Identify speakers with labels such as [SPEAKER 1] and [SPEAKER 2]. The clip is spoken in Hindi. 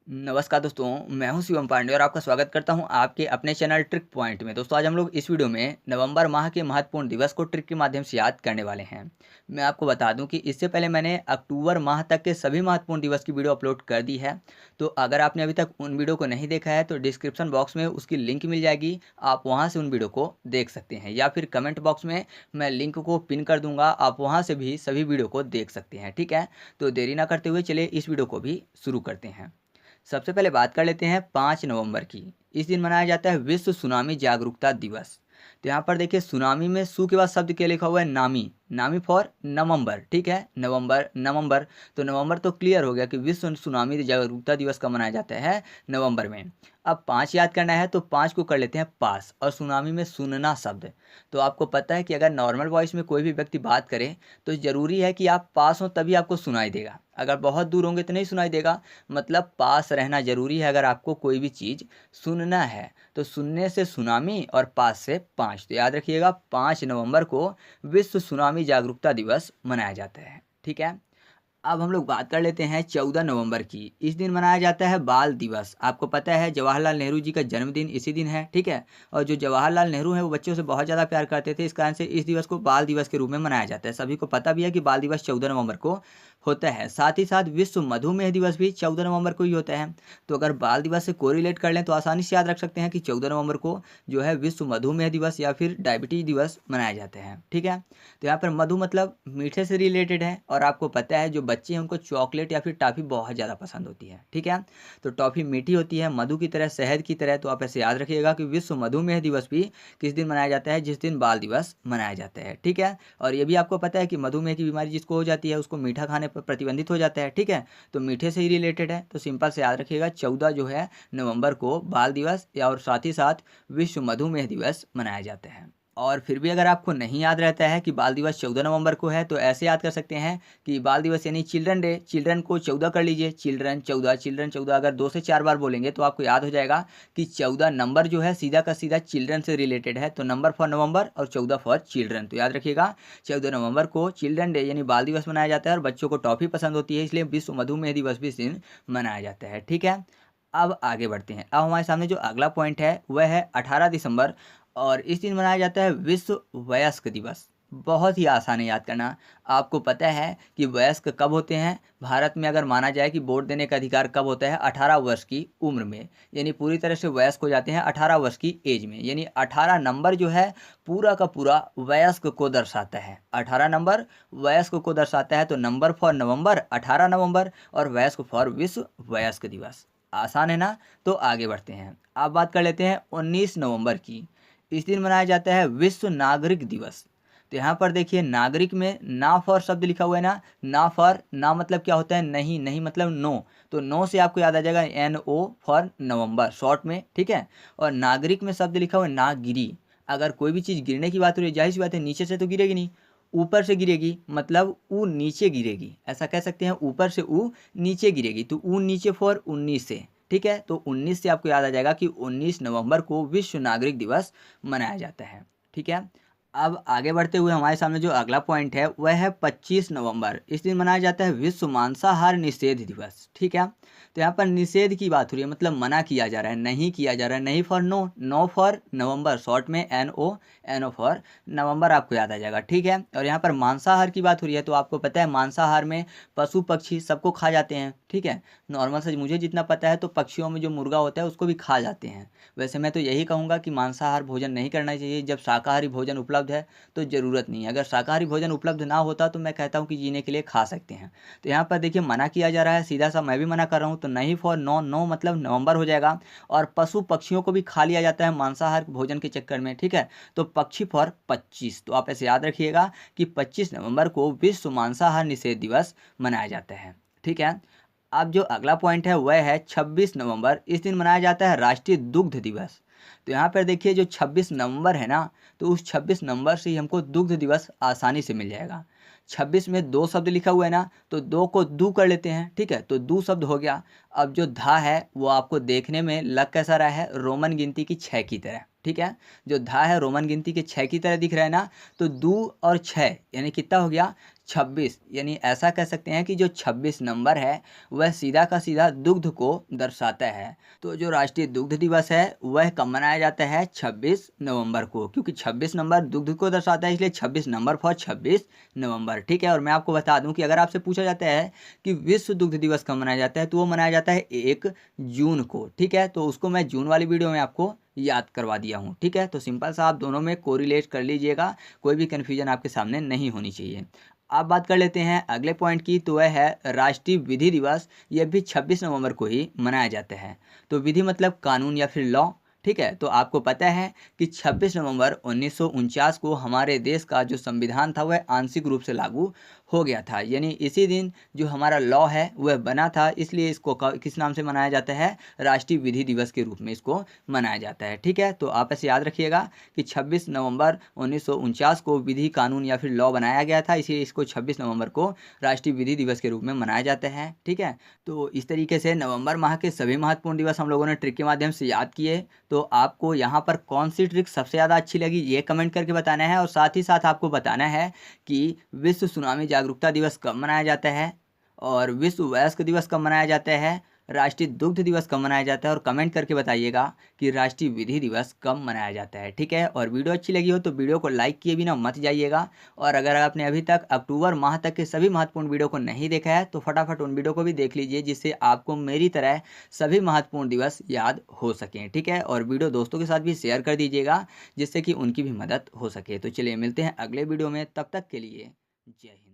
[SPEAKER 1] नमस्कार दोस्तों, मैं हूं शिवम पांडे और आपका स्वागत करता हूं आपके अपने चैनल ट्रिक पॉइंट में। दोस्तों आज हम लोग इस वीडियो में नवंबर माह के महत्वपूर्ण दिवस को ट्रिक के माध्यम से याद करने वाले हैं। मैं आपको बता दूं कि इससे पहले मैंने अक्टूबर माह तक के सभी महत्वपूर्ण दिवस की वीडियो अपलोड कर दी है। तो अगर आपने अभी तक उन वीडियो को नहीं देखा है तो डिस्क्रिप्शन बॉक्स में उसकी लिंक मिल जाएगी, आप वहाँ से उन वीडियो को देख सकते हैं, या फिर कमेंट बॉक्स में मैं लिंक को पिन कर दूंगा, आप वहाँ से भी सभी वीडियो को देख सकते हैं। ठीक है, तो देरी ना करते हुए चलिए इस वीडियो को भी शुरू करते हैं। सबसे पहले बात कर लेते हैं 5 नवंबर की। इस दिन मनाया जाता है विश्व सुनामी जागरूकता दिवस। तो यहाँ पर देखिए, सुनामी में सु के बाद शब्द क्या लिखा हुआ है? नामी। नामी फॉर नवंबर। ठीक है, नवंबर नवंबर। तो नवंबर तो क्लियर हो गया कि विश्व सुनामी जागरूकता दिवस का मनाया जाता है नवंबर में। अब 5 याद करना है तो 5 को कर लेते हैं पास, और सुनामी में सुनना शब्द। तो आपको पता है कि अगर नॉर्मल वॉइस में कोई भी व्यक्ति बात करे तो ज़रूरी है कि आप पास हो तभी आपको सुनाई देगा। अगर बहुत दूर होंगे तो नहीं सुनाई देगा। मतलब पास रहना ज़रूरी है अगर आपको कोई भी चीज़ सुनना है। तो सुनने से सुनामी और पास से 5। तो याद रखिएगा, 5 नवंबर को विश्व सुनामी जागरूकता दिवस मनाया जाता है। ठीक है, अब हम लोग बात कर लेते हैं 14 नवंबर की। इस दिन मनाया जाता है बाल दिवस। आपको पता है जवाहरलाल नेहरू जी का जन्मदिन इसी दिन है। ठीक है, और जो जवाहरलाल नेहरू हैं वो बच्चों से बहुत ज़्यादा प्यार करते थे, इस कारण से इस दिवस को बाल दिवस के रूप में मनाया जाता है। सभी को पता भी है कि बाल दिवस 14 नवंबर को होता है। साथ ही साथ विश्व मधुमेह दिवस भी 14 नवंबर को ही होता है। तो अगर बाल दिवस से कोरिलेट कर लें तो आसानी से याद रख सकते हैं कि 14 नवंबर को जो है विश्व मधुमेह दिवस या फिर डायबिटीज दिवस मनाए जाते हैं। ठीक है, तो यहाँ पर मधु मतलब मीठे से रिलेटेड है, और आपको पता है जो बच्चे हैं उनको चॉकलेट या फिर टॉफ़ी बहुत ज़्यादा पसंद होती है। ठीक है, तो टॉफ़ी मीठी होती है, मधु की तरह, शहद की तरह। तो आप ऐसे याद रखिएगा कि विश्व मधुमेह दिवस भी किस दिन मनाया जाता है? जिस दिन बाल दिवस मनाया जाता है। ठीक है, और ये भी आपको पता है कि मधुमेह की बीमारी जिसको हो जाती है उसको मीठा खाने पर प्रतिबंधित हो जाता है। ठीक है, तो मीठे से ही रिलेटेड है। तो सिंपल से याद रखिएगा, 14 जो है नवंबर को बाल दिवस या और साथ ही साथ विश्व मधुमेह दिवस मनाया जाता है। और फिर भी अगर आपको नहीं याद रहता है कि बाल दिवस 14 नवंबर को है तो ऐसे याद कर सकते हैं कि बाल दिवस यानी चिल्ड्रन डे। चिल्ड्रन को 14 कर लीजिए, चिल्ड्रन 14, चिल्ड्रन 14। अगर 2 से 4 बार बोलेंगे तो आपको याद हो जाएगा कि 14 नंबर जो है सीधा का सीधा चिल्ड्रन से रिलेटेड है। तो नंबर फॉर नवंबर और 14 फॉर चिल्ड्रन। तो याद रखिएगा, 14 नवंबर को चिल्ड्रन डे यानी बाल दिवस मनाया जाता है, और बच्चों को टॉफ़ी पसंद होती है इसलिए विश्व मधुमेह दिवस भी इस दिन मनाया जाता है। ठीक है, अब आगे बढ़ते हैं। अब हमारे सामने जो अगला पॉइंट है वह है 18 दिसंबर, और इस दिन मनाया जाता है विश्व वयस्क दिवस। बहुत ही आसान है याद करना। आपको पता है कि वयस्क कब होते हैं? भारत में अगर माना जाए कि वोट देने का अधिकार कब होता है? 18 वर्ष की उम्र में, यानी पूरी तरह से वयस्क हो जाते हैं 18 वर्ष की एज में। यानी 18 नंबर जो है पूरा का पूरा वयस्क को दर्शाता है। 18 नंबर वयस्क को दर्शाता है। तो नंबर फॉर नवंबर 18 नवंबर, और वयस्क फॉर विश्व वयस्क दिवस। आसान है ना? तो आगे बढ़ते हैं। अब बात कर लेते हैं 19 नवंबर की। इस दिन मनाया जाता है विश्व नागरिक दिवस। तो यहाँ पर देखिए, नागरिक में ना फॉर शब्द लिखा हुआ है ना। ना फॉर, ना मतलब क्या होता है? नहीं। नहीं मतलब नो। तो नो से आपको याद आ जाएगा NO फॉर नवंबर शॉर्ट में। ठीक है, और नागरिक में शब्द लिखा हुआ है नागिरी। अगर कोई भी चीज़ गिरने की बात हो रही है, जाहिर सी बात है नीचे से तो गिरेगी नहीं, ऊपर से गिरेगी। मतलब ऊ नीचे गिरेगी, ऐसा कह सकते हैं। ऊपर से ऊ नीचे गिरेगी, तो ऊ नीचे फॉर 19 से। ठीक है, तो 19 से आपको याद आ जाएगा कि 19 नवंबर को विश्व नागरिक दिवस मनाया जाता है। ठीक है, अब आगे बढ़ते हुए हमारे सामने जो अगला पॉइंट है वह है 25 नवंबर। इस दिन मनाया जाता है विश्व मांसाहार निषेध दिवस। ठीक है, तो यहाँ पर निषेध की बात हो रही है, मतलब मना किया जा रहा है, नहीं किया जा रहा है। नहीं for no, no for November short में NO, NO फॉर नवंबर आपको याद आ जाएगा। ठीक है, और यहाँ पर मांसाहार की बात हो रही है। तो आपको पता है मांसाहार में पशु पक्षी सबको खा जाते हैं। ठीक है, नॉर्मल से मुझे जितना पता है तो पक्षियों में जो मुर्गा होता है उसको भी खा जाते हैं। वैसे मैं तो यही कहूँगा कि मांसाहार भोजन नहीं करना चाहिए। जब शाकाहारी भोजन उपलब्ध है तो ज़रूरत नहीं है। अगर शाकाहारी भोजन उपलब्ध ना होता तो मैं कहता हूँ कि जीने के लिए खा सकते हैं। तो यहाँ पर देखिए मना किया जा रहा है, सीधा सा मैं भी मना कर रहा हूँ। तो नहीं फॉर नो, नो मतलब नवंबर हो जाएगा। और पशु पक्षियों को भी खा लिया जाता है मांसाहार भोजन के चक्कर में। ठीक है, तो पक्षी फॉर 25। तो आप ऐसे याद रखिएगा कि 25 नवंबर को विश्व मांसाहार निषेध दिवस मनाया जाता है। ठीक है, अब जो अगला पॉइंट है वह है 26 नवंबर। इस दिन मनाया जाता है राष्ट्रीय दुग्ध दिवस। तो यहाँ पर देखिए जो 26 नवंबर है ना, तो उस 26 नंबर से ही हमको दुग्ध दिवस आसानी से मिल जाएगा। 26 में 2 शब्द लिखा हुआ है ना, तो 2 को दू कर लेते हैं। ठीक है, तो दू शब्द हो गया। अब जो धा है वो आपको देखने में लग कैसा रहा है? रोमन गिनती की 6 की तरह। ठीक है, जो धा है रोमन गिनती के 6 की तरह दिख रहा है ना, तो दू और 6 यानी कितना हो गया? 26 यानी ऐसा कह सकते हैं कि जो 26 नंबर है वह सीधा का सीधा दुग्ध को दर्शाता है। तो जो राष्ट्रीय दुग्ध दिवस है वह कब मनाया जाता है? 26 नवंबर को, क्योंकि 26 नंबर दुग्ध को दर्शाता है, इसलिए 26 नंबर फॉर 26 नवंबर। ठीक है। और मैं आपको बता दूं कि अगर आपसे पूछा जाता है कि विश्व दुग्ध दिवस कब मनाया जाता है, तो वो मनाया जाता है 1 जून को। ठीक है। तो उसको मैं जून वाली वीडियो में आपको याद करवा दिया हूँ। ठीक है। तो सिंपल सा आप दोनों में कोरिलेट कर लीजिएगा, कोई भी कन्फ्यूजन आपके सामने नहीं होनी चाहिए। आप बात कर लेते हैं अगले पॉइंट की, तो वह है राष्ट्रीय विधि दिवस। यह भी 26 नवंबर को ही मनाया जाता है। तो विधि मतलब कानून या फिर लॉ। ठीक है। तो आपको पता है कि 26 नवंबर 1949 को हमारे देश का जो संविधान था वह आंशिक रूप से लागू हो गया था, यानी इसी दिन जो हमारा लॉ है वह बना था, इसलिए इसको किस नाम से मनाया जाता है? राष्ट्रीय विधि दिवस के रूप में इसको मनाया जाता है। ठीक है। तो आप ऐसे याद रखिएगा कि 26 नवंबर 1949 को विधि कानून या फिर लॉ बनाया गया था, इसीलिए इसको 26 नवंबर को राष्ट्रीय विधि दिवस के रूप में मनाया जाता है। ठीक है। तो इस तरीके से नवंबर माह के सभी महत्वपूर्ण दिवस हम लोगों ने ट्रिक के माध्यम से याद किए। तो आपको यहाँ पर कौन सी ट्रिक सबसे ज़्यादा अच्छी लगी ये कमेंट करके बताना है, और साथ ही साथ आपको बताना है कि विश्व सुनामी जागरूकता दिवस कब मनाया जाता है, और विश्व वयस्क दिवस कब मनाया जाता है, राष्ट्रीय दुग्ध दिवस कब मनाया जाता है, और कमेंट करके बताइएगा कि राष्ट्रीय विधि दिवस कब मनाया जाता है। ठीक है। और वीडियो अच्छी लगी हो तो वीडियो को लाइक किए बिना मत जाइएगा, और अगर आपने अभी तक अक्टूबर माह तक के सभी महत्वपूर्ण वीडियो को नहीं देखा है तो फटाफट उन वीडियो को भी देख लीजिए, जिससे आपको मेरी तरह सभी महत्वपूर्ण दिवस याद हो सकें। ठीक है। और वीडियो दोस्तों के साथ भी शेयर कर दीजिएगा, जिससे कि उनकी भी मदद हो सके। तो चलिए मिलते हैं अगले वीडियो में, तब तक के लिए जय हिंद।